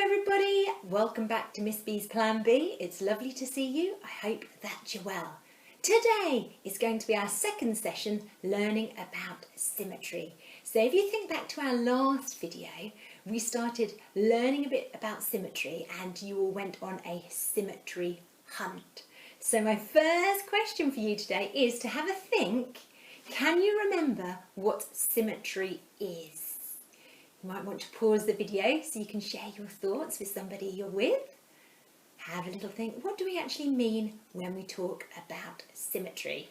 Hello everybody, welcome back to Miss B's Plan B. It's lovely to see you. I hope that you're well. Today is going to be our second session learning about symmetry. So if you think back to our last video, we started learning a bit about symmetry and you all went on a symmetry hunt. So my first question for you today is to have a think. Can you remember what symmetry is? You might want to pause the video so you can share your thoughts with somebody you're with. Have a little think, what do we actually mean when we talk about symmetry?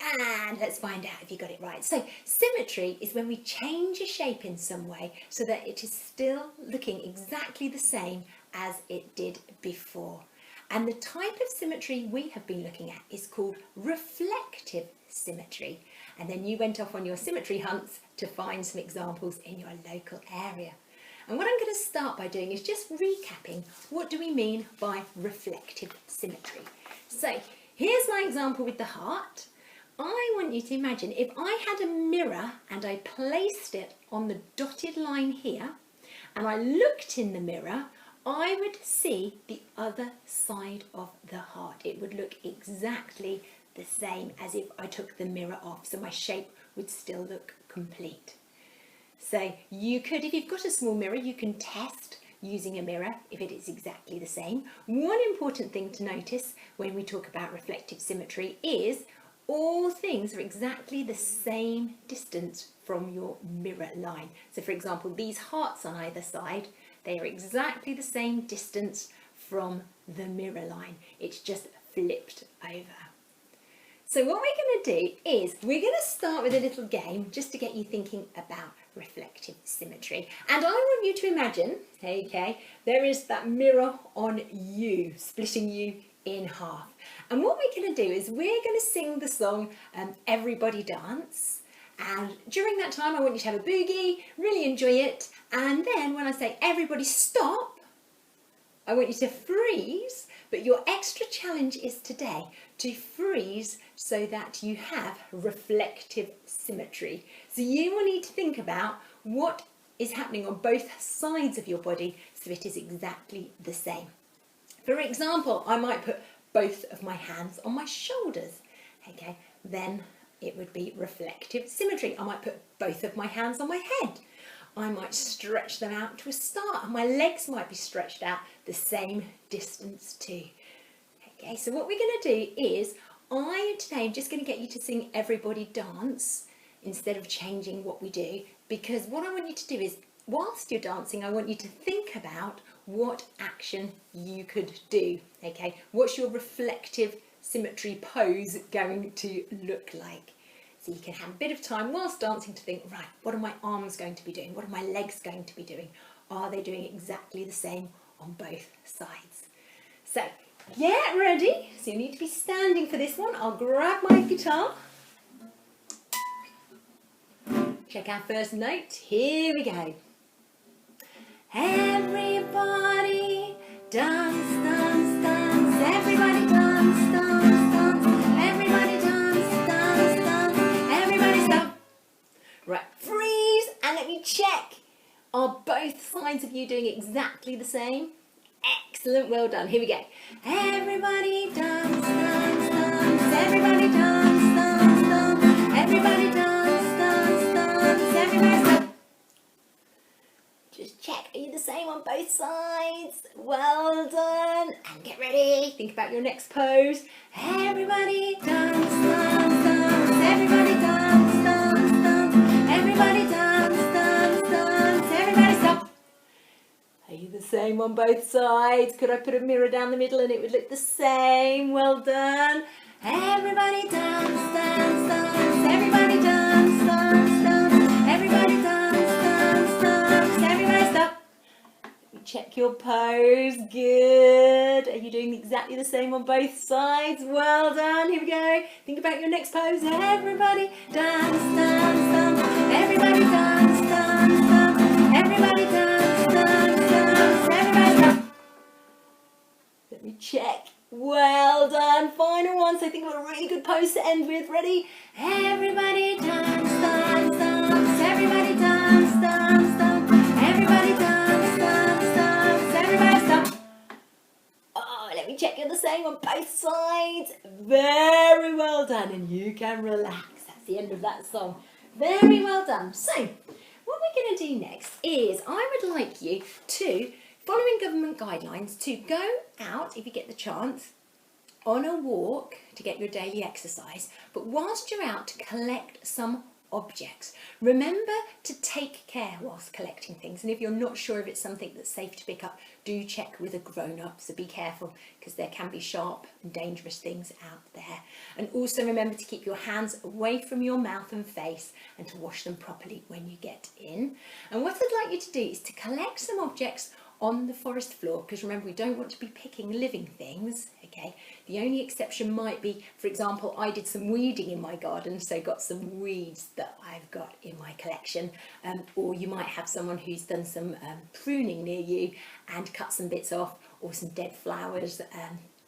And let's find out if you got it right. So symmetry is when we change a shape in some way so that it is still looking exactly the same as it did before. And the type of symmetry we have been looking at is called reflective symmetry. And then you went off on your symmetry hunts to find some examples in your local area. And what I'm going to start by doing is just recapping what do we mean by reflective symmetry. So here's my example with the heart. I want you to imagine if I had a mirror and I placed it on the dotted line here and I looked in the mirror, I would see the other side of the heart. It would look exactly the same as if I took the mirror off, so my shape would still look complete. So you could, if you've got a small mirror, you can test using a mirror if it is exactly the same. One important thing to notice when we talk about reflective symmetry is all things are exactly the same distance from your mirror line. So for example, these hearts on either side, they are exactly the same distance from the mirror line. It's just flipped over. So what we're going to do is we're going to start with a little game just to get you thinking about reflective symmetry. And I want you to imagine, okay, there is that mirror on you, splitting you in half. And what we're going to do is we're going to sing the song Everybody Dance. And during that time I want you to have a boogie, really enjoy it. And then when I say everybody stop, I want you to freeze. But your extra challenge is today to freeze so that you have reflective symmetry. So you will need to think about what is happening on both sides of your body so it is exactly the same. For example, I might put both of my hands on my shoulders. Okay, then it would be reflective symmetry. I might put both of my hands on my head. I might stretch them out to a star and my legs might be stretched out the same distance too. Okay, so what we're going to do is today I'm just going to get you to sing Everybody Dance instead of changing what we do, because what I want you to do is whilst you're dancing I want you to think about what action you could do. Okay, what's your reflective symmetry pose going to look like? So you can have a bit of time whilst dancing to think, right, what are my arms going to be doing? What are my legs going to be doing? Are they doing exactly the same on both sides? So get ready. So you need to be standing for this one. I'll grab my guitar. Check our first note. Here we go. Everybody dance, dance, dance. Everybody dance, dance, dance. Everybody dance, dance, dance. Everybody stop. Right, freeze and let me check. Are both sides of you doing exactly the same? Excellent, well done. Here we go. Everybody dance, dance, dance. Everybody dance, dance, dance. Everybody dance, dance, dance. Everybody stop. Just check, are you the same on both sides? Well done. And get ready. Think about your next pose. Everybody dance, dance, dance. Everybody dance, dance, dance. Everybody dance, dance, dance. Everybody stop. Are you the same on both sides? Could I put a mirror down the middle and it would look the same? Well done. Everybody dance, dance, dance. Everybody dance, dance, dance. Everybody dance, dance, dance. Everybody stop. Check your pose. Good. Are you doing exactly the same on both sides? Well done. Here we go. Think about your next pose. Everybody dance, dance, dance. Everybody dance, dance, dance. Everybody dance, dance, dance. Everybody stop. Let me check. Well done. Final one. So think of a really good pose to end with. Ready? Everybody dance, dance, dance. Everybody dance, dance, dance. Everybody dance. same on both sides. Very well done, and you can relax. That's the end of that song. Very well done. So, what we're going to do next is I would like you to, following government guidelines, to go out, if you get the chance, on a walk to get your daily exercise, but whilst you're out, to collect some objects. Remember to take care whilst collecting things, and if you're not sure if it's something that's safe to pick up, do check with a grown-up, so be careful because there can be sharp and dangerous things out there. And also remember to keep your hands away from your mouth and face and to wash them properly when you get in. And what I'd like you to do is to collect some objects on the forest floor, because remember, we don't want to be picking living things, okay? The only exception might be, for example, I did some weeding in my garden, so got some weeds that I've got in my collection, or you might have someone who's done some pruning near you and cut some bits off, or some dead flowers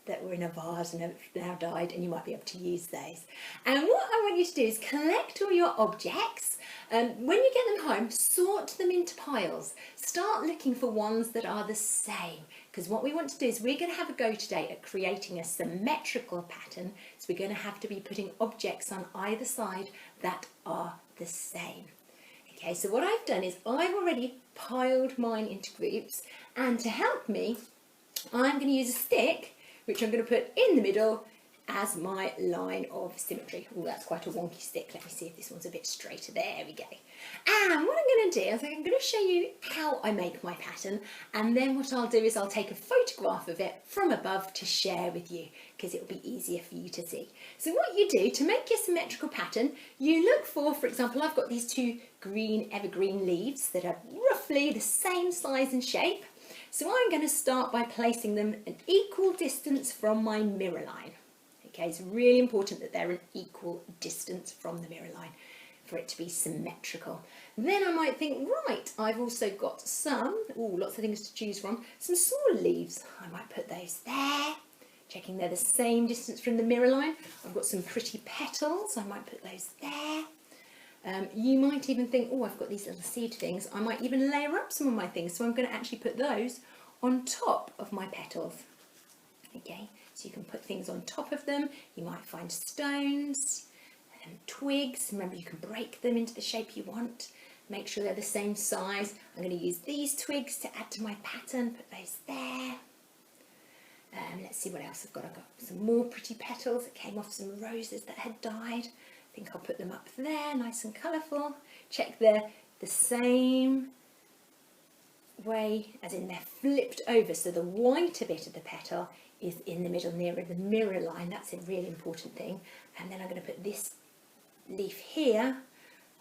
that were in a vase and have now died, and you might be able to use those. And what I want you to do is collect all your objects. When you get them home, sort them into piles. Start looking for ones that are the same, because what we want to do is we're going to have a go today at creating a symmetrical pattern. So we're going to have to be putting objects on either side that are the same. Okay, so what I've done is I've already piled mine into groups, and to help me, I'm going to use a stick which I'm going to put in the middle as my line of symmetry. Oh, that's quite a wonky stick. Let me see if this one's a bit straighter. There we go. And what I'm going to do is I'm going to show you how I make my pattern, and then what I'll do is I'll take a photograph of it from above to share with you, because it will be easier for you to see. So what you do to make your symmetrical pattern, you look for example, I've got these two green evergreen leaves that are roughly the same size and shape. So I'm going to start by placing them an equal distance from my mirror line. Okay, it's really important that they're an equal distance from the mirror line for it to be symmetrical. Then I might think, right, I've also got some, lots of things to choose from, some smaller leaves. I might put those there, checking they're the same distance from the mirror line. I've got some pretty petals, I might put those there. You might even think, I've got these little seed things. I might even layer up some of my things, so I'm going to actually put those on top of my petals. Okay, so you can put things on top of them. You might find stones and twigs. Remember, you can break them into the shape you want. Make sure they're the same size. I'm going to use these twigs to add to my pattern. Put those there. Let's see what else I've got. I've got some more pretty petals that came off some roses that had died. I think I'll put them up there, nice and colourful. Check they're the same way, as in they're flipped over, so the whiter bit of the petal is in the middle nearer the mirror line. That's a really important thing. And then I'm going to put this leaf here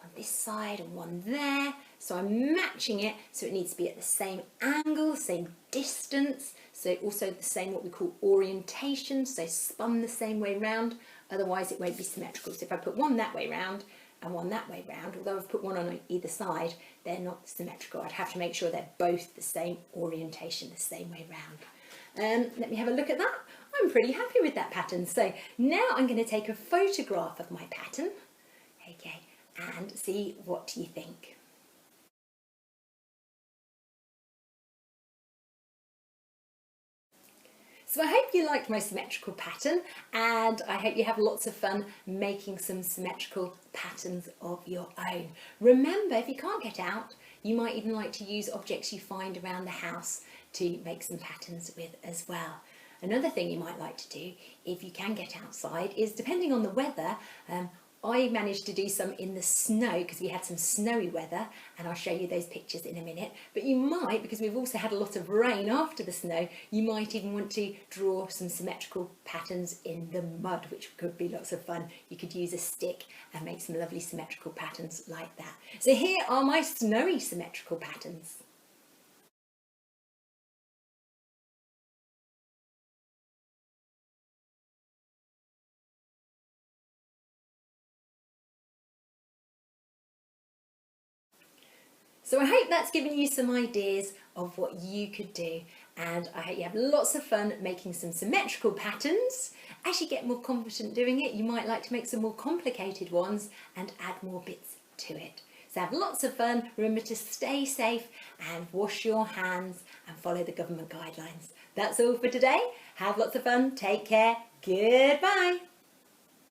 on this side and one there, so I'm matching it so it needs to be at the same angle, same distance, so also the same what we call orientation, so spun the same way round, otherwise it won't be symmetrical. So if I put one that way round and one that way round, although I've put one on either side, they're not symmetrical. I'd have to make sure they're both the same orientation, the same way round. Let me have a look at that. I'm pretty happy with that pattern. So now I'm going to take a photograph of my pattern, okay, and see what you think. So I hope you liked my symmetrical pattern, and I hope you have lots of fun making some symmetrical patterns of your own. Remember, if you can't get out, you might even like to use objects you find around the house to make some patterns with as well. Another thing you might like to do, if you can get outside, is depending on the weather, I managed to do some in the snow because we had some snowy weather, and I'll show you those pictures in a minute. But you might, because we've also had a lot of rain after the snow, you might even want to draw some symmetrical patterns in the mud, which could be lots of fun. You could use a stick and make some lovely symmetrical patterns like that. So here are my snowy symmetrical patterns. So I hope that's given you some ideas of what you could do, and I hope you have lots of fun making some symmetrical patterns. As you get more confident doing it, you might like to make some more complicated ones and add more bits to it. So have lots of fun, remember to stay safe and wash your hands and follow the government guidelines. That's all for today. Have lots of fun, take care, goodbye.